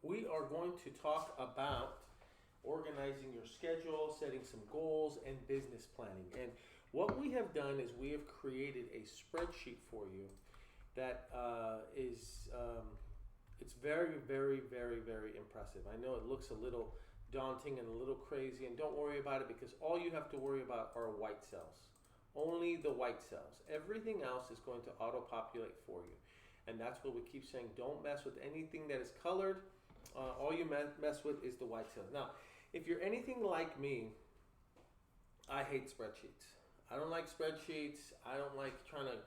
we are going to talk about organizing your schedule, setting some goals, and business planning. And what we have done is we have created a spreadsheet for you that it's very, very, very, very impressive. I know it looks a little daunting and a little crazy, and don't worry about it because all you have to worry about are white cells. Only the white cells. Everything else is going to auto-populate for you. And that's what we keep saying. Don't mess with anything that is colored. All you mess with is the white cells. Now, if you're anything like me, I hate spreadsheets. I don't like spreadsheets. I don't like trying to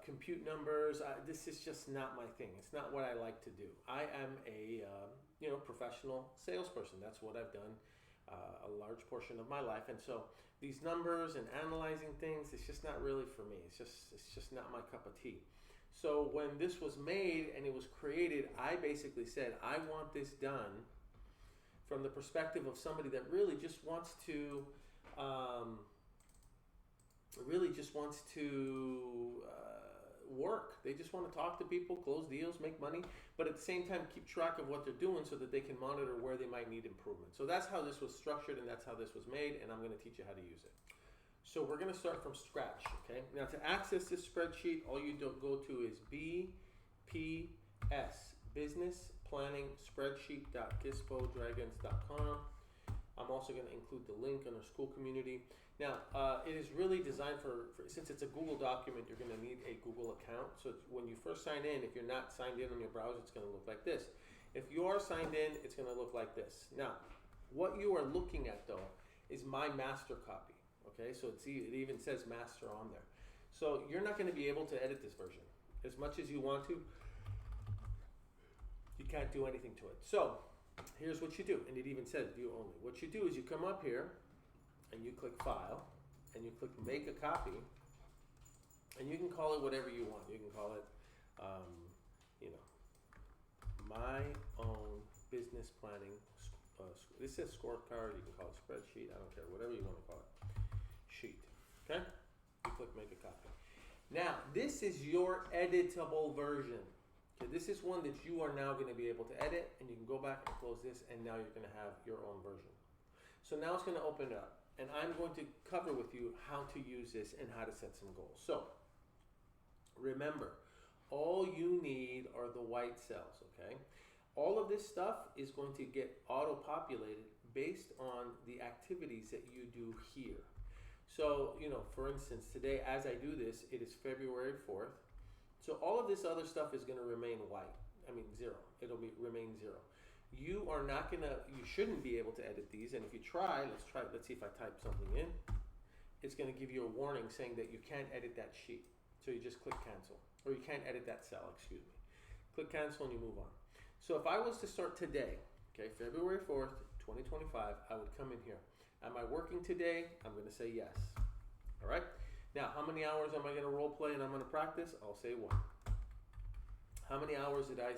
compute numbers. This is just not my thing. It's not what I like to do. I am a professional salesperson. That's what I've done a large portion of my life. And so these numbers and analyzing things, it's just not really for me. It's just not my cup of tea. So when this was made and it was created, I basically said, I want this done from the perspective of somebody that really just wants to work. They just want to talk to people, close deals, make money, but at the same time keep track of what they're doing so that they can monitor where they might need improvement. So that's how this was structured and that's how this was made, and I'm going to teach you how to use it. So we're going to start from scratch, okay? Now to access this spreadsheet, all you go to is BPS, Business Planning Spreadsheet.gispodragons.com. I'm also going to include the link on our school community. Now, it is really designed for, since it's a Google document, you're going to need a Google account. So when you first sign in, if you're not signed in on your browser, it's going to look like this. If you are signed in, it's going to look like this. Now, what you are looking at, though, is my master copy. Okay, so it even says master on there. So you're not going to be able to edit this version. As much as you want to, you can't do anything to it. So here's what you do, and it even says view only. What you do is you come up here, and you click File, and you click Make a Copy, and you can call it whatever you want. You can call it, my own business planning. This says scorecard. You can call it spreadsheet. I don't care. Whatever you want to call it. Sheet. Okay? You click Make a Copy. Now, this is your editable version. Okay, this is one that you are now going to be able to edit, and you can go back and close this, and now you're going to have your own version. So now it's going to open it up, and I'm going to cover with you how to use this and how to set some goals. So, remember, all you need are the white cells, okay? All of this stuff is going to get auto-populated based on the activities that you do here. So, for instance, today as I do this, it is February 4th. So all of this other stuff is going to remain white. I mean, zero. It'll remain zero. You shouldn't be able to edit these. And if you try, let's see if I type something in. It's going to give you a warning saying that you can't edit that sheet. So you just click cancel. Or you can't edit that cell, excuse me. Click cancel and you move on. So if I was to start today, okay, February 4th, 2025, I would come in here. Am I working today? I'm going to say yes. All right? Now, how many hours am I going to role play and I'm going to practice? I'll say 1. How many hours did I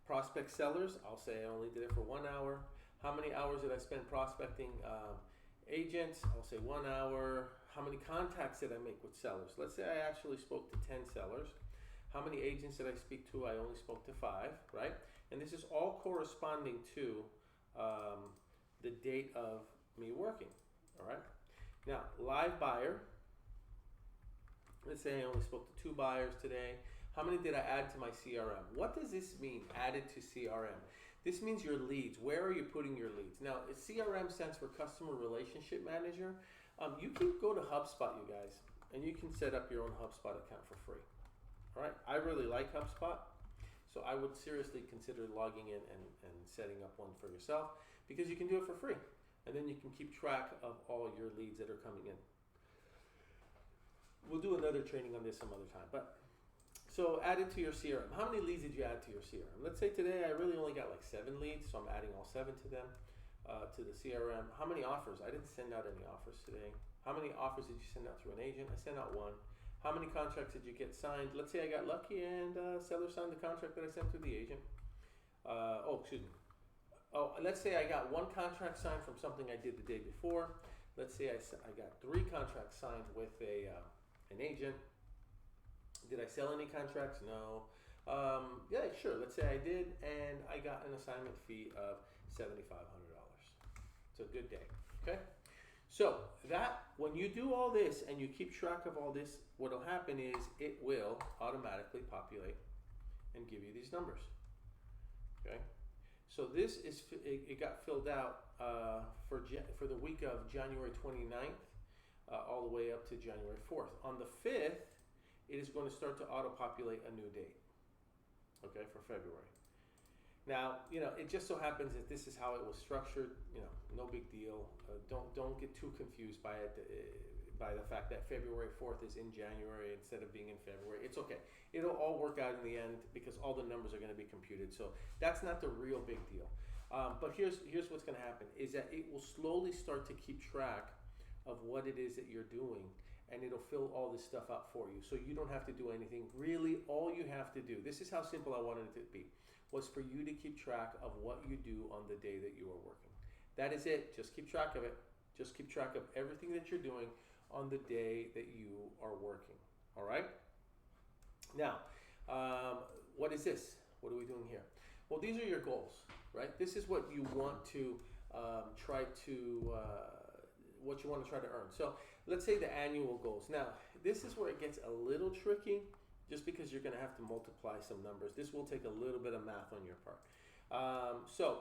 prospect sellers? I'll say I only did it for 1 hour. How many hours did I spend prospecting agents? I'll say 1 hour. How many contacts did I make with sellers? Let's say I actually spoke to 10 sellers. How many agents did I speak to? I only spoke to 5, right? And this is all corresponding to the date of me working, all right? Now, live buyer. Let's say I only spoke to 2 buyers today. How many did I add to my CRM? What does this mean, added to CRM? This means your leads. Where are you putting your leads? Now, CRM stands for Customer Relationship Manager. You can go to HubSpot, you guys, and you can set up your own HubSpot account for free. All right, I really like HubSpot, so I would seriously consider logging in and setting up one for yourself because you can do it for free, and then you can keep track of all your leads that are coming in. We'll do another training on this some other time, but so add it to your CRM. How many leads did you add to your CRM? Let's say today I really only got like 7 leads, so I'm adding all 7 to them, to the CRM. How many offers? I didn't send out any offers today. How many offers did you send out through an agent? I sent out 1. How many contracts did you get signed? Let's say I got lucky and seller signed the contract that I sent through the agent. Let's say I got 1 contract signed from something I did the day before. Let's say I got 3 contracts signed with an agent. Did I sell any contracts? No. Yeah, sure. Let's say I did, and I got an assignment fee of $7,500. It's a good day. Okay. So that when you do all this and you keep track of all this, what'll happen is it will automatically populate and give you these numbers. Okay. So this is it got filled out for the week of January 29th all the way up to January 4th. On the 5th, it is going to start to auto-populate a new date. Okay, for February. Now, it just so happens that this is how it was structured. No big deal. Don't get too confused by it, by the fact that February 4th is in January instead of being in February. It's okay. It'll all work out in the end because all the numbers are going to be computed. So that's not the real big deal. But here's what's going to happen is that it will slowly start to keep track of what it is that you're doing, and it'll fill all this stuff out for you. So you don't have to do anything. Really, all you have to do, this is how simple I wanted it to be, was for you to keep track of what you do on the day that you are working. That is it. Just keep track of it. Just keep track of everything that you're doing on the day that you are working. All right? Now, what is this? What are we doing here? Well, these are your goals, right? This is what you want to try to earn. So let's say the annual goals. Now, this is where it gets a little tricky, just because you're going to have to multiply some numbers. This will take a little bit of math on your part. So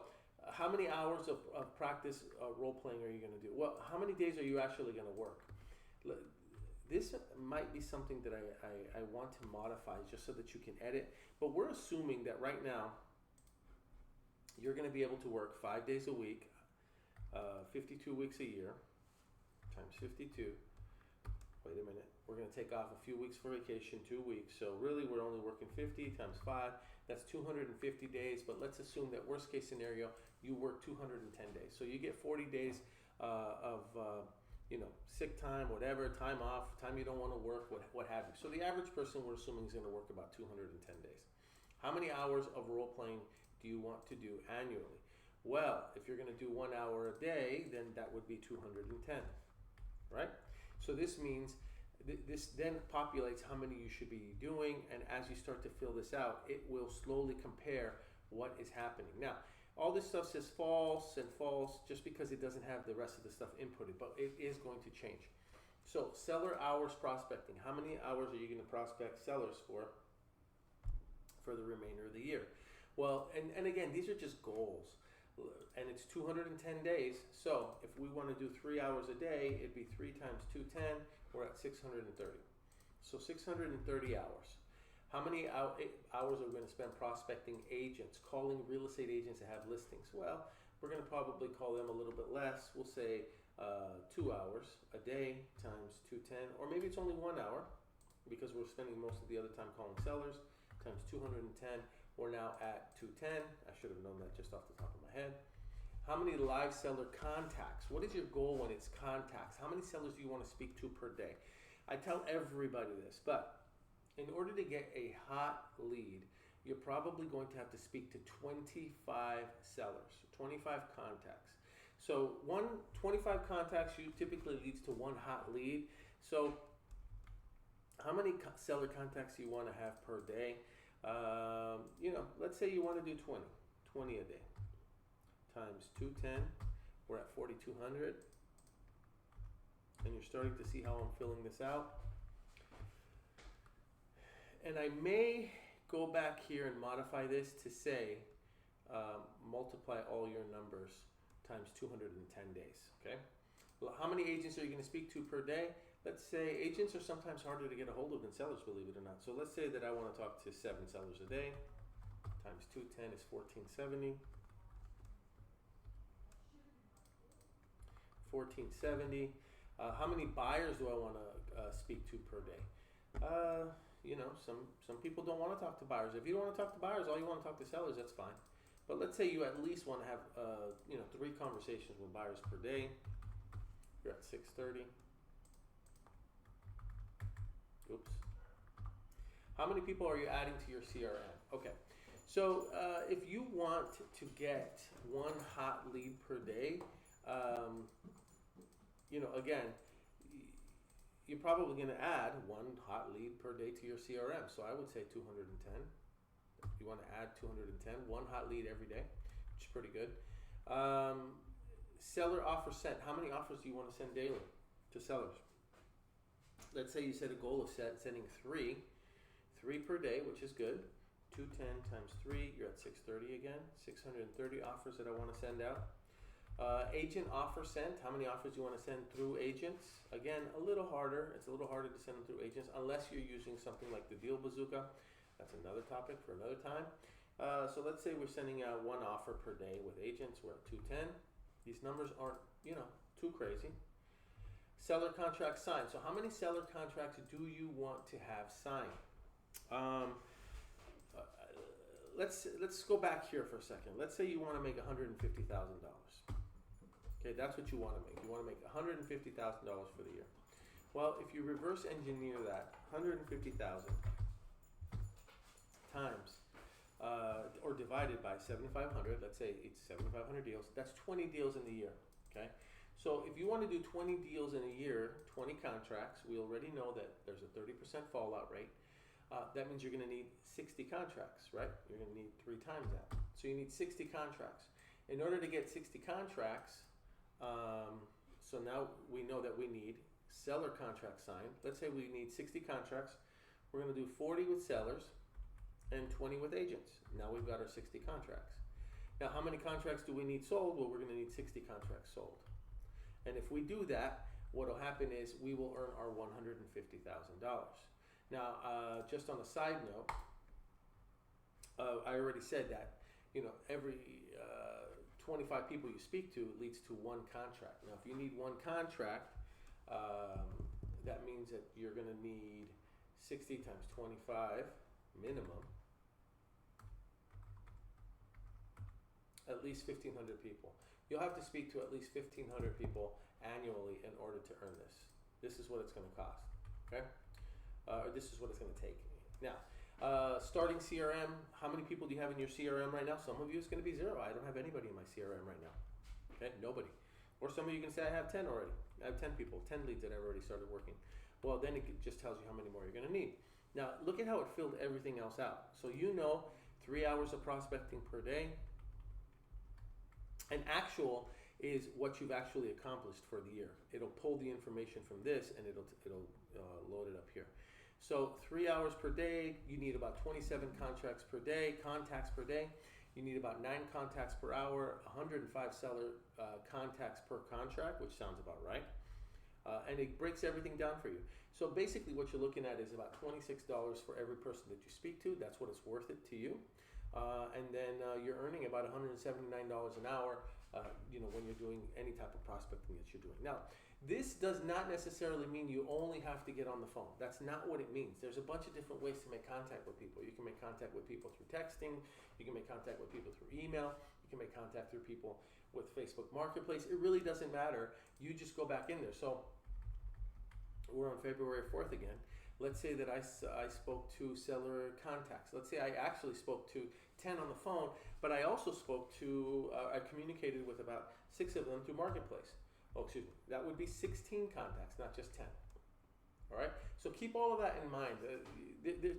how many hours of practice role-playing are you going to do? Well, how many days are you actually going to work? This might be something that I want to modify just so that you can edit, but we're assuming that right now you're going to be able to work 5 days a week, 52 weeks a year, times 52. Wait a minute. We're going to take off a few weeks for vacation, 2 weeks. So really, we're only working 50 times 5. That's 250 days. But let's assume that worst case scenario, you work 210 days. So you get 40 days of sick time, whatever, time off, time you don't want to work, what have you. So the average person, we're assuming, is going to work about 210 days. How many hours of role playing do you want to do annually? Well, if you're going to do 1 hour a day, then that would be 210, right? So this means this then populates how many you should be doing, and as you start to fill this out, it will slowly compare what is happening. Now, all this stuff says false and false just because it doesn't have the rest of the stuff inputted, but it is going to change. So seller hours prospecting. How many hours are you going to prospect sellers for the remainder of the year? Well, and again, these are just goals. And it's 210 days, so if we want to do 3 hours a day, it'd be 3 times 210, we're at 630. So 630 hours. How many hours are we going to spend prospecting agents, calling real estate agents that have listings? Well, we're going to probably call them a little bit less. We'll say 2 hours a day times 210, or maybe it's only 1 hour because we're spending most of the other time calling sellers, times 210. We're now at 210. I should have known that just off the top of my head. How many live seller contacts? What is your goal when it's contacts? How many sellers do you want to speak to per day? I tell everybody this, but in order to get a hot lead, you're probably going to have to speak to 25 sellers, 25 contacts. So 25 contacts typically leads to one hot lead. So how many seller contacts do you want to have per day? Let's say you want to do 20 a day times 210, we're at 4,200, and you're starting to see how I'm filling this out. And I may go back here and modify this to say multiply all your numbers times 210 days, okay? Well, how many agents are you going to speak to per day? Let's say agents are sometimes harder to get a hold of than sellers, believe it or not. So let's say that I want to talk to 7 sellers a day. Times 210 is 1470. 1470. How many buyers do I want to speak to per day? Some people don't want to talk to buyers. If you don't want to talk to buyers, all you want to talk to sellers, that's fine. But let's say you at least want to have 3 conversations with buyers per day. You're at 630. Oops. How many people are you adding to your CRM? Okay. So if you want to get 1 hot lead per day, again, you're probably going to add 1 hot lead per day to your CRM. So I would say 210. You want to add 210, one hot lead every day, which is pretty good. Seller offer sent. How many offers do you want to send daily to sellers? Let's say you set a goal of sending three per day, which is good. 210 times 3, you're at 630 again. 630 offers that I want to send out. Agent offer sent. How many offers do you want to send through agents? Again, a little harder. It's a little harder to send them through agents unless you're using something like the Deal Bazooka. That's another topic for another time. So let's say we're sending out one offer per day with agents. We're at 210. These numbers aren't, too crazy. Seller contract signed. So how many seller contracts do you want to have signed? Let's go back here for a second. Let's say you want to make $150,000. Okay, that's what you want to make. You want to make $150,000 for the year. Well, if you reverse engineer that, 150,000 times or divided by 7,500, let's say it's 7,500 deals, that's 20 deals in the year, okay? So if you want to do 20 deals in a year, 20 contracts, we already know that there's a 30% fallout rate. That means you're going to need 60 contracts, right? You're going to need 3 times that. So you need 60 contracts. In order to get 60 contracts, so now we know that we need seller contract signed. Let's say we need 60 contracts. We're going to do 40 with sellers and 20 with agents. Now we've got our 60 contracts. Now how many contracts do we need sold? Well, we're going to need 60 contracts sold. And if we do that, what will happen is we will earn our $150,000. Now, just on a side note, I already said that, every 25 people you speak to leads to one contract. Now, if you need one contract, that means that you're going to need 60 times 25 minimum, at least 1,500 people. You'll have to speak to at least 1,500 people annually in order to earn this. This is what it's going to cost, okay? This is what it's going to take. Now, starting CRM, how many people do you have in your CRM right now? Some of you it's going to be 0. I don't have anybody in my CRM right now. Okay, nobody. Or some of you can say I have 10 already. I have 10 people, 10 leads that I've already started working. Well, then it just tells you how many more you're going to need. Now, look at how it filled everything else out. So 3 hours of prospecting per day. And actual is what you've actually accomplished for the year. It'll pull the information from this and it'll load it up here. So 3 hours per day, you need about 27 contacts per day. You need about 9 contacts per hour, 105 seller contacts per contract, which sounds about right. And it breaks everything down for you. So basically what you're looking at is about $26 for every person that you speak to. That's what it's worth it to you. And then you're earning about $179 an hour, when you're doing any type of prospecting that you're doing. Now, this does not necessarily mean you only have to get on the phone. That's not what it means. There's a bunch of different ways to make contact with people. You can make contact with people through texting. You can make contact with people through email. You can make contact through people with Facebook Marketplace. It really doesn't matter. You just go back in there. So we're on February 4th again. Let's say that I spoke to seller contacts. Let's say I actually spoke to 10 on the phone, but I also spoke to, I communicated with about 6 of them through Marketplace. Oh, excuse me. That would be 16 contacts, not just 10. All right? So keep all of that in mind.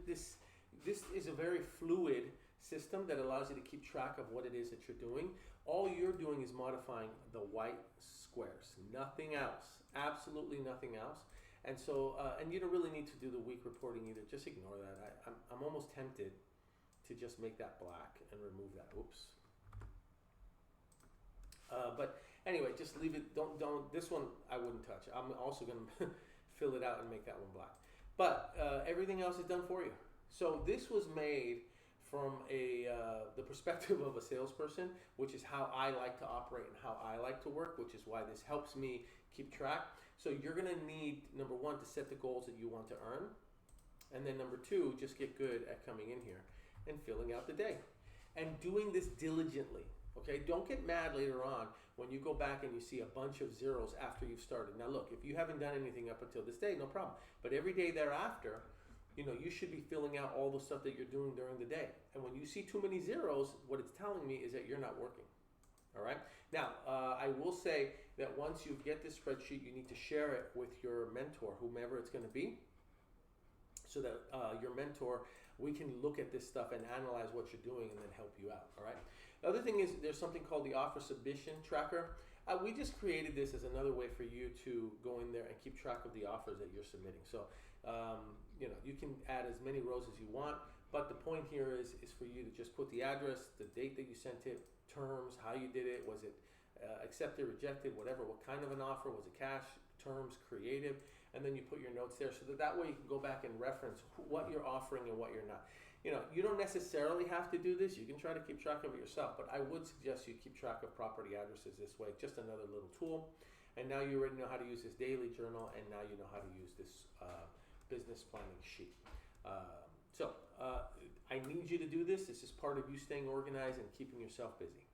This is a very fluid system that allows you to keep track of what it is that you're doing. All you're doing is modifying the white squares. Nothing else. Absolutely nothing else. And so, and you don't really need to do the week reporting either. Just ignore that. I'm almost tempted to just make that black and remove that. Oops. But anyway, just leave it. Don't. This one I wouldn't touch. I'm also going to fill it out and make that one black. But everything else is done for you. So this was made from the perspective of a salesperson, which is how I like to operate and how I like to work, which is why this helps me keep track. So you're going to need, number 1, to set the goals that you want to earn. And then number 2, just get good at coming in here and filling out the day. And doing this diligently, okay? Don't get mad later on when you go back and you see a bunch of zeros after you've started. Now look, if you haven't done anything up until this day, no problem. But every day thereafter, you should be filling out all the stuff that you're doing during the day. And when you see too many zeros, what it's telling me is that you're not working. All right. Now, I will say that once you get this spreadsheet, you need to share it with your mentor, whomever it's going to be, so that your mentor we can look at this stuff and analyze what you're doing and then help you out, all right? The other thing is there's something called the offer submission tracker. We just created this as another way for you to go in there and keep track of the offers that you're submitting. So, you can add as many rows as you want, but the point here is for you to just put the address, the date that you sent it, terms, how you did it, was it accepted, rejected, whatever, what kind of an offer, was it cash, terms, creative, and then you put your notes there so that way you can go back and reference what you're offering and what you're not. You don't necessarily have to do this. You can try to keep track of it yourself, but I would suggest you keep track of property addresses this way, just another little tool. And now you already know how to use this daily journal, and now you know how to use this business planning sheet. I need you to do this. This is part of you staying organized and keeping yourself busy.